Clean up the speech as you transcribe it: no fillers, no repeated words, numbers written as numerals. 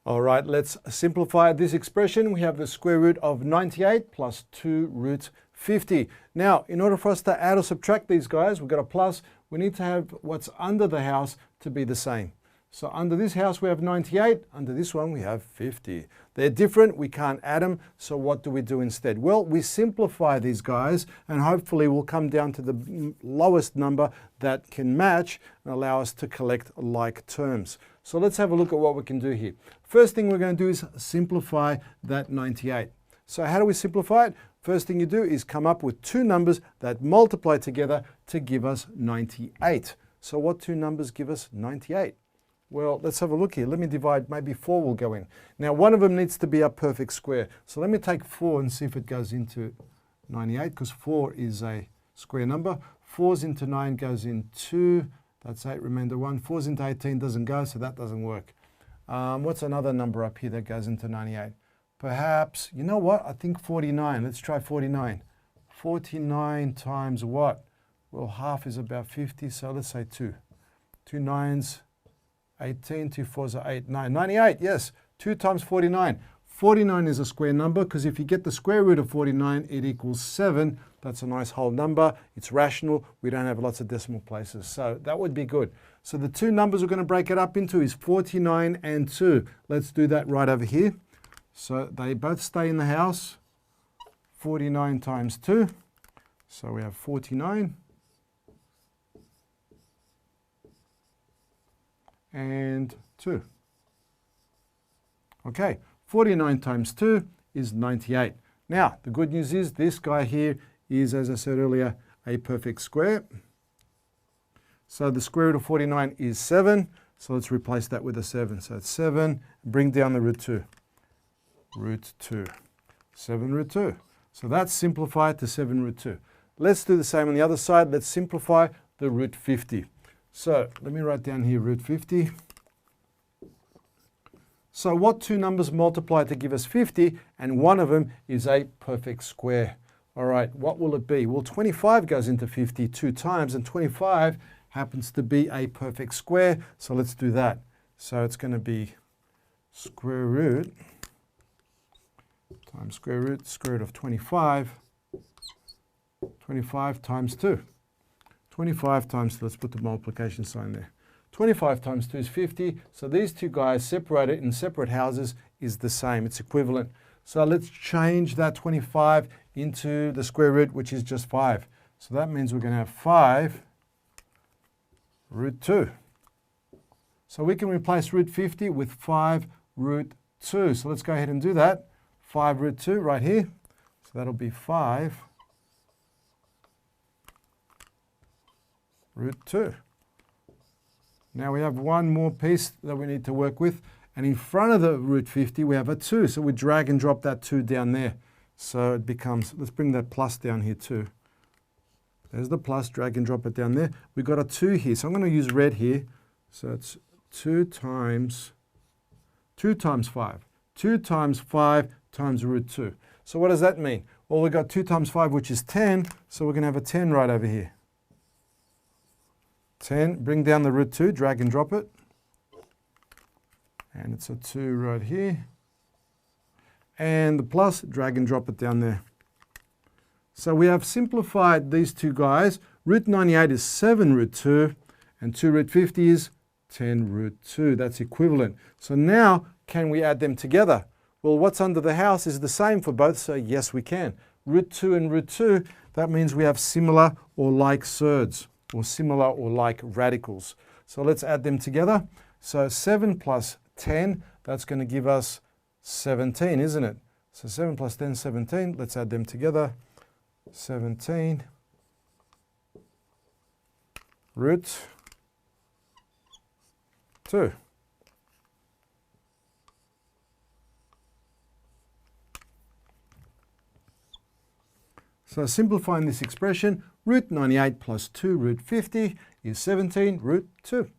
All right, let's simplify this expression. We have the square root of 98 plus 2 root 50. Now, in order for us to add or subtract these guys, we've got a plus. We need to have what's under the house to be the same. So under this house we have 98, under this one we have 50. They're different, we can't add them, so what do we do instead? Well, we simplify these guys and hopefully we'll come down to the lowest number that can match and allow us to collect like terms. So let's have a look at what we can do here. First thing we're going to do is simplify that 98. So how do we simplify it? First thing you do is come up with two numbers that multiply together to give us 98. So what two numbers give us 98? Well, let's have a look here. Let me divide, maybe 4 will go in. Now, one of them needs to be a perfect square. So let me take 4 and see if it goes into 98, because 4 is a square number. 4's into 9 goes in 2. That's 8, remainder 1. 4's into 18 doesn't go, so that doesn't work. What's another number up here that goes into 98? Perhaps, you know what? I think 49. Let's try 49. 49 times what? Well, half is about 50, so let's say 2. 2 9s, 18, 2 4s are 8, 9. 98, yes. 2 times 49. 49 is a square number because if you get the square root of 49, it equals 7. That's a nice whole number. It's rational. We don't have lots of decimal places. So that would be good. So the two numbers we're going to break it up into is 49 and 2. Let's do that right over here. So they both stay in the house. 49 times 2. So we have 49. And 2. Okay, 49 times 2 is 98. Now, the good news is this guy here is, as I said earlier, a perfect square. So the square root of 49 is 7. So let's replace that with a 7. So it's 7. Bring down the root 2. Root 2. 7 root 2. So that's simplified to 7 root 2. Let's do the same on the other side. Let's simplify the root 50. So let me write down here root 50. So what two numbers multiply to give us 50? And one of them is a perfect square. All right, what will it be? Well, 25 goes into 50 two times, and 25 happens to be a perfect square. So let's do that. So it's going to be square root times square root of 25. 25 times 2. 25 times, let's put the multiplication sign there. 25 times 2 is 50. So these two guys separated in separate houses is the same. It's equivalent. So let's change that 25 into the square root, which is just 5. So that means we're going to have 5 root 2. So we can replace root 50 with 5 root 2. So let's go ahead and do that. 5 root 2 right here. So that'll be 5 root 2. Now we have one more piece that we need to work with, and in front of the root 50 we have a 2, so we drag and drop that 2 down there. So it becomes, let's bring that plus down here too. There's the plus, drag and drop it down there. We've got a 2 here, so I'm going to use red here. So it's 2 times 5. 2 times 5 times root 2. So what does that mean? Well, we've got 2 times 5, which is 10, so we're going to have a 10 right over here. 10, bring down the root 2, drag and drop it. And it's a 2 right here. And the plus, drag and drop it down there. So we have simplified these two guys. Root 98 is 7 root 2, and 2 root 50 is 10 root 2. That's equivalent. So now, can we add them together? Well, what's under the house is the same for both, so yes, we can. Root 2 and root 2, that means we have similar or like surds, or similar or like radicals. So let's add them together. So 7 plus 10, that's going to give us 17, isn't it? So 7 plus 10, 17. Let's add them together. 17 root 2. So simplifying this expression, root 98 plus 2 root 50 is 17 root 2.